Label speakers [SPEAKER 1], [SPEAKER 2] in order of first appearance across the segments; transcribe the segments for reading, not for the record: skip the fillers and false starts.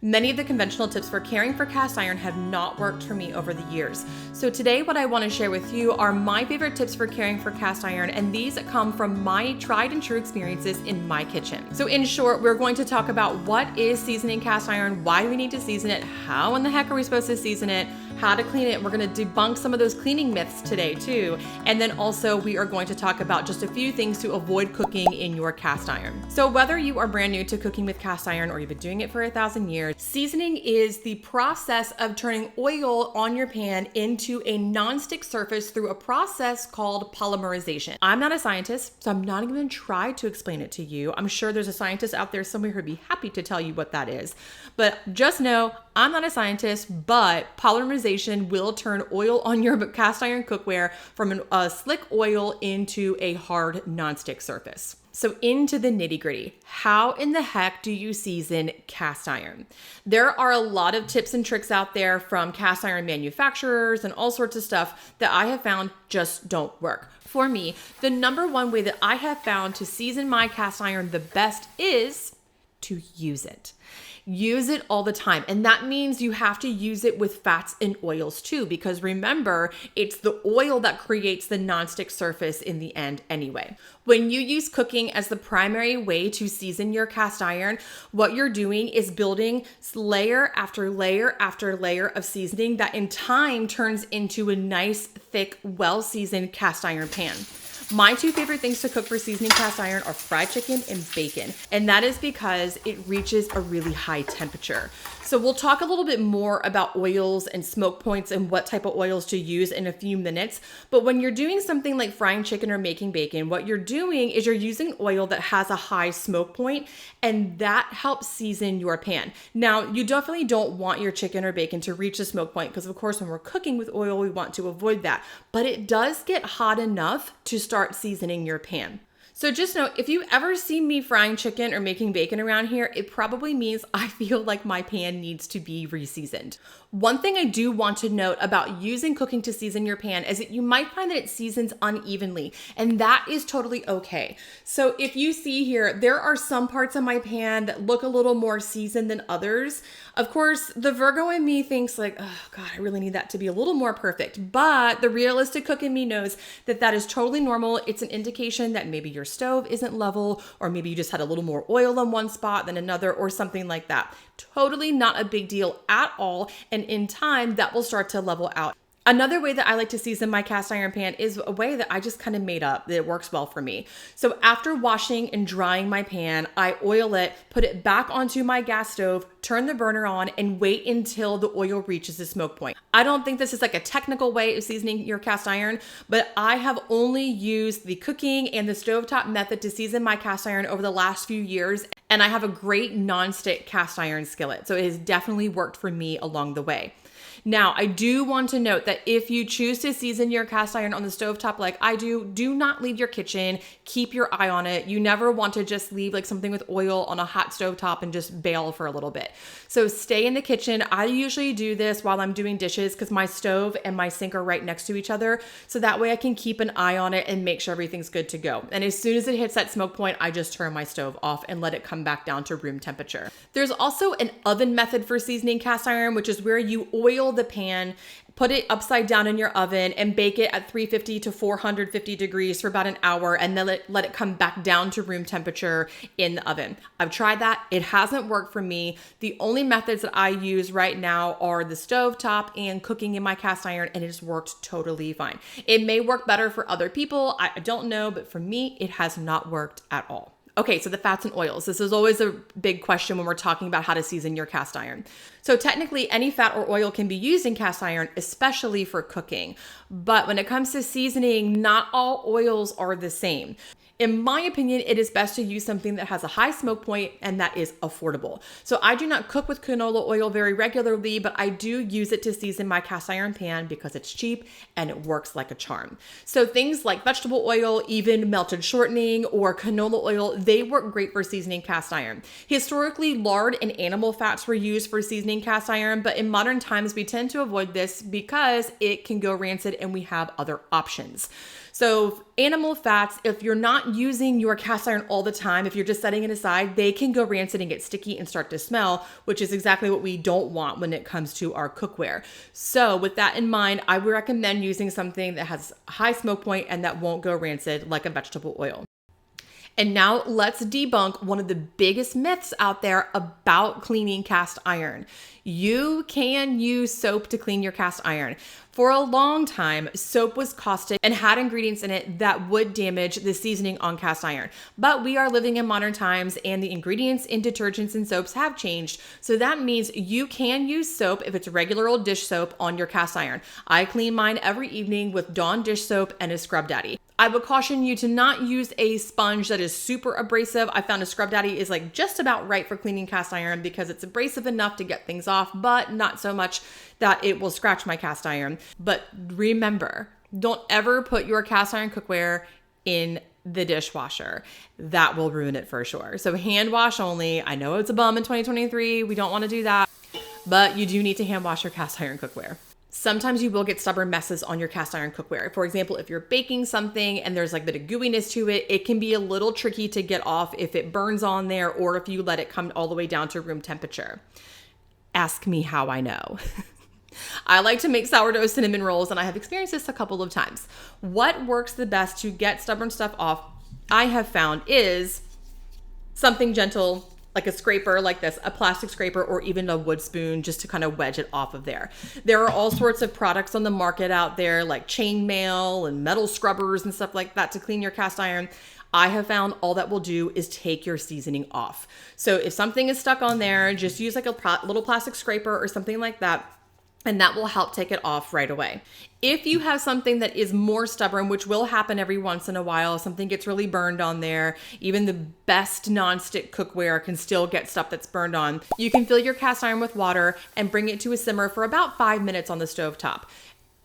[SPEAKER 1] Many of the conventional tips for caring for cast iron have not worked for me over the years. So today what I want to share with you are my favorite tips for caring for cast iron, and these come from my tried and true experiences in my kitchen. So in short, we're going to talk about what is seasoning cast iron, why do we need to season it, how in the heck are we supposed to season it, how to clean it. We're going to debunk some of those cleaning myths today too. And then also we are going to talk about just a few things to avoid cooking in your cast iron. So whether you are brand new to cooking with cast iron or you've been doing it for 1,000 years, seasoning is the process of turning oil on your pan into a nonstick surface through a process called polymerization. I'm not a scientist, so I'm not even going to try to explain it to you. I'm sure there's a scientist out there somewhere who'd be happy to tell you what that is. But just know I'm not a scientist, but polymerization will turn oil on your cast iron cookware from a slick oil into a hard nonstick surface. So into the nitty gritty. How in the heck do you season cast iron? There are a lot of tips and tricks out there from cast iron manufacturers and all sorts of stuff that I have found just don't work. For me, the number one way that I have found to season my cast iron the best is to use it. Use it all the time. And that means you have to use it with fats and oils too, because remember, it's the oil that creates the nonstick surface in the end anyway. When you use cooking as the primary way to season your cast iron, what you're doing is building layer after layer after layer of seasoning that in time turns into a nice, thick, well-seasoned cast iron pan. My two favorite things to cook for seasoning cast iron are fried chicken and bacon, and that is because it reaches a really high temperature. So we'll talk a little bit more about oils and smoke points and what type of oils to use in a few minutes. But when you're doing something like frying chicken or making bacon, what you're doing is you're using oil that has a high smoke point, and that helps season your pan. Now, you definitely don't want your chicken or bacon to reach the smoke point because, of course, when we're cooking with oil, we want to avoid that. But it does get hot enough to start seasoning your pan. So just know, if you ever see me frying chicken or making bacon around here, it probably means I feel like my pan needs to be reseasoned. One thing I do want to note about using cooking to season your pan is that you might find that it seasons unevenly, and that is totally okay. So if you see here, there are some parts of my pan that look a little more seasoned than others. Of course, the Virgo in me thinks like, oh God, I really need that to be a little more perfect. But the realistic cook in me knows that that is totally normal. It's an indication that maybe your stove isn't level, or maybe you just had a little more oil on one spot than another, or something like that. Totally not a big deal at all. And in time, that will start to level out. Another way that I like to season my cast iron pan is a way that I just kind of made up that it works well for me. So after washing and drying my pan, I oil it, put it back onto my gas stove, turn the burner on, and wait until the oil reaches the smoke point. I don't think this is like a technical way of seasoning your cast iron, but I have only used the cooking and the stovetop method to season my cast iron over the last few years, and I have a great nonstick cast iron skillet. So it has definitely worked for me along the way. Now, I do want to note that if you choose to season your cast iron on the stovetop like I do not leave your kitchen. Keep your eye on it. You never want to just leave like something with oil on a hot stovetop and just bail for a little bit. So stay in the kitchen. I usually do this while I'm doing dishes because my stove and my sink are right next to each other. So that way I can keep an eye on it and make sure everything's good to go. And as soon as it hits that smoke point, I just turn my stove off and let it come back down to room temperature. There's also an oven method for seasoning cast iron, which is where you oil the pan, put it upside down in your oven, and bake it at 350 to 450 degrees for about an hour, and then let it come back down to room temperature in the oven. I've tried that. It hasn't worked for me. The only methods that I use right now are the stovetop and cooking in my cast iron, and it has worked totally fine. It may work better for other people. I don't know, but for me, it has not worked at all. Okay, so the fats and oils. This is always a big question when we're talking about how to season your cast iron. So technically, any fat or oil can be used in cast iron, especially for cooking. But when it comes to seasoning, not all oils are the same. In my opinion, it is best to use something that has a high smoke point and that is affordable. So I do not cook with canola oil very regularly, but I do use it to season my cast iron pan because it's cheap and it works like a charm. So things like vegetable oil, even melted shortening or canola oil, they work great for seasoning cast iron. Historically, lard and animal fats were used for seasoning cast iron, but in modern times, we tend to avoid this because it can go rancid and we have other options. So animal fats, if you're not using your cast iron all the time, if you're just setting it aside, they can go rancid and get sticky and start to smell, which is exactly what we don't want when it comes to our cookware. So with that in mind, I would recommend using something that has a high smoke point and that won't go rancid, like a vegetable oil. And now let's debunk one of the biggest myths out there about cleaning cast iron. You can use soap to clean your cast iron. For a long time, soap was caustic and had ingredients in it that would damage the seasoning on cast iron. But we are living in modern times and the ingredients in detergents and soaps have changed. So that means you can use soap if it's regular old dish soap on your cast iron. I clean mine every evening with Dawn dish soap and a Scrub Daddy. I would caution you to not use a sponge that is super abrasive. I found a Scrub Daddy is like just about right for cleaning cast iron because it's abrasive enough to get things off, but not so much that it will scratch my cast iron. But remember, don't ever put your cast iron cookware in the dishwasher. That will ruin it for sure. So hand wash only. I know it's a bum in 2023. We don't want to do that, but you do need to hand wash your cast iron cookware. Sometimes you will get stubborn messes on your cast iron cookware. For example, if you're baking something and there's like a bit of gooiness to it, it can be a little tricky to get off if it burns on there or if you let it come all the way down to room temperature. Ask me how I know. I like to make sourdough cinnamon rolls and I have experienced this a couple of times. What works the best to get stubborn stuff off, I have found, is something gentle, like a scraper like this, a plastic scraper, or even a wood spoon just to kind of wedge it off of there. There are all sorts of products on the market out there like chainmail and metal scrubbers and stuff like that to clean your cast iron. I have found all that will do is take your seasoning off. So if something is stuck on there, just use like a little plastic scraper or something like that, and that will help take it off right away. If you have something that is more stubborn, which will happen every once in a while, something gets really burned on there, even the best nonstick cookware can still get stuff that's burned on. You can fill your cast iron with water and bring it to a simmer for about 5 minutes on the stovetop.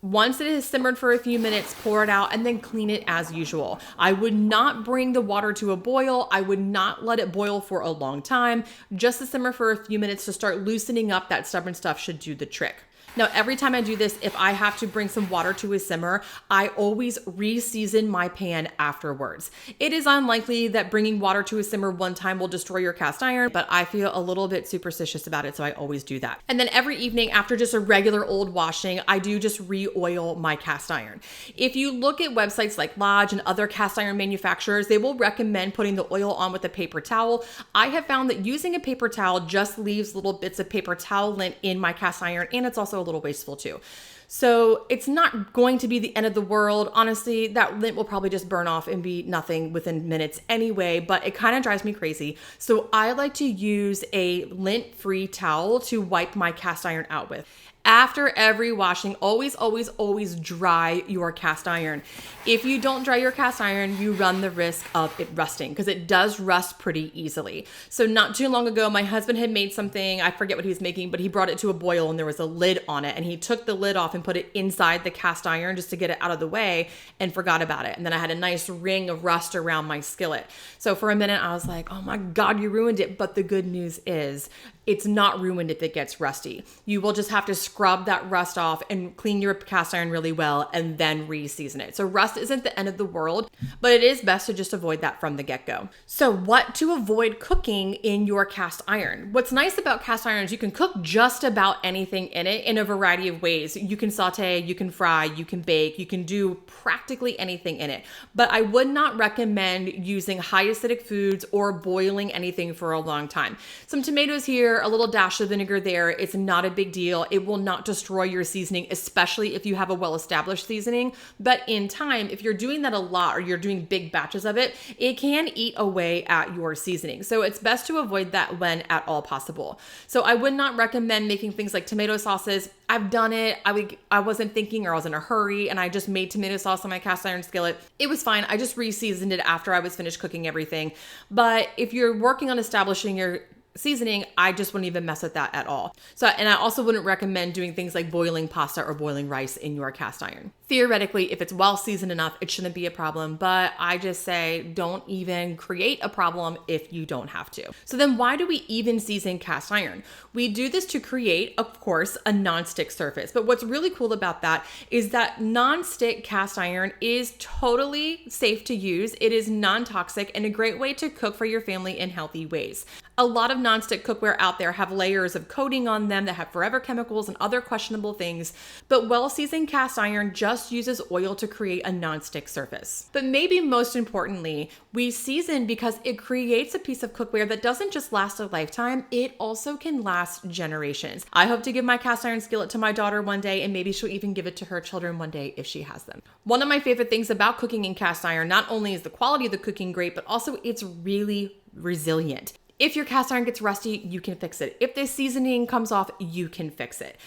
[SPEAKER 1] Once it has simmered for a few minutes, pour it out and then clean it as usual. I would not bring the water to a boil. I would not let it boil for a long time. Just to simmer for a few minutes to start loosening up that stubborn stuff should do the trick. Now, every time I do this, if I have to bring some water to a simmer, I always re-season my pan afterwards. It is unlikely that bringing water to a simmer one time will destroy your cast iron, but I feel a little bit superstitious about it, so I always do that. And then every evening after just a regular old washing, I do just re-oil my cast iron. If you look at websites like Lodge and other cast iron manufacturers, they will recommend putting the oil on with a paper towel. I have found that using a paper towel just leaves little bits of paper towel lint in my cast iron, and it's also a little wasteful too. So it's not going to be the end of the world. Honestly, that lint will probably just burn off and be nothing within minutes anyway, but it kind of drives me crazy. So I like to use a lint-free towel to wipe my cast iron out with. After every washing, always, always, always dry your cast iron. If you don't dry your cast iron, you run the risk of it rusting because it does rust pretty easily. So not too long ago, my husband had made something, I forget what he was making, but he brought it to a boil and there was a lid on it and he took the lid off and put it inside the cast iron just to get it out of the way and forgot about it. And then I had a nice ring of rust around my skillet. So for a minute, I was like, oh my God, you ruined it. But the good news is it's not ruined if it gets rusty. You will just have to scrub that rust off and clean your cast iron really well and then re-season it. So rust isn't the end of the world, but it is best to just avoid that from the get-go. So what to avoid cooking in your cast iron? What's nice about cast iron is you can cook just about anything in it in a variety of ways. You can saute, you can fry, you can bake, you can do practically anything in it. But I would not recommend using high acidic foods or boiling anything for a long time. Some tomatoes here, a little dash of vinegar there. It's not a big deal. It will not destroy your seasoning, especially if you have a well-established seasoning. But in time, if you're doing that a lot or you're doing big batches of it, it can eat away at your seasoning. So it's best to avoid that when at all possible. So I would not recommend making things like tomato sauces. I've done it. I wasn't thinking or I was in a hurry and I just made tomato sauce on my cast iron skillet. It was fine. I just re-seasoned it after I was finished cooking everything. But if you're working on establishing your seasoning, I just wouldn't even mess with that at all. And I also wouldn't recommend doing things like boiling pasta or boiling rice in your cast iron. Theoretically, if it's well seasoned enough, it shouldn't be a problem, but I just say don't even create a problem if you don't have to. So then why do we even season cast iron? We do this to create, of course, a non-stick surface. But what's really cool about that is that non-stick cast iron is totally safe to use. It is non-toxic and a great way to cook for your family in healthy ways. A lot of non-stick cookware out there have layers of coating on them that have forever chemicals and other questionable things, but well-seasoned cast iron just uses oil to create a non-stick surface. But maybe most importantly, we season because it creates a piece of cookware that doesn't just last a lifetime, it also can last generations. I hope to give my cast iron skillet to my daughter one day, and maybe she'll even give it to her children one day if she has them. One of my favorite things about cooking in cast iron, not only is the quality of the cooking great, but also it's really resilient. If your cast iron gets rusty, you can fix it. If the seasoning comes off, you can fix it.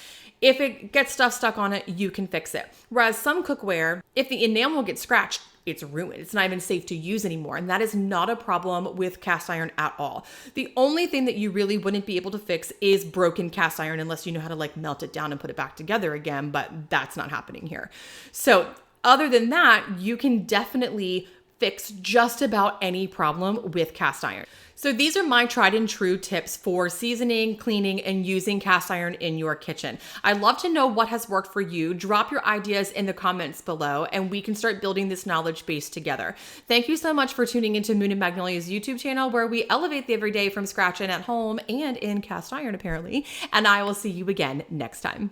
[SPEAKER 1] If it gets stuff stuck on it, you can fix it. Whereas some cookware, if the enamel gets scratched, it's ruined. It's not even safe to use anymore. And that is not a problem with cast iron at all. The only thing that you really wouldn't be able to fix is broken cast iron unless you know how to like melt it down and put it back together again, but that's not happening here. So other than that, you can definitely fix just about any problem with cast iron. So these are my tried and true tips for seasoning, cleaning, and using cast iron in your kitchen. I'd love to know what has worked for you. Drop your ideas in the comments below and we can start building this knowledge base together. Thank you so much for tuning into Moon and Magnolia's YouTube channel, where we elevate the everyday from scratch and at home and in cast iron apparently. And I will see you again next time.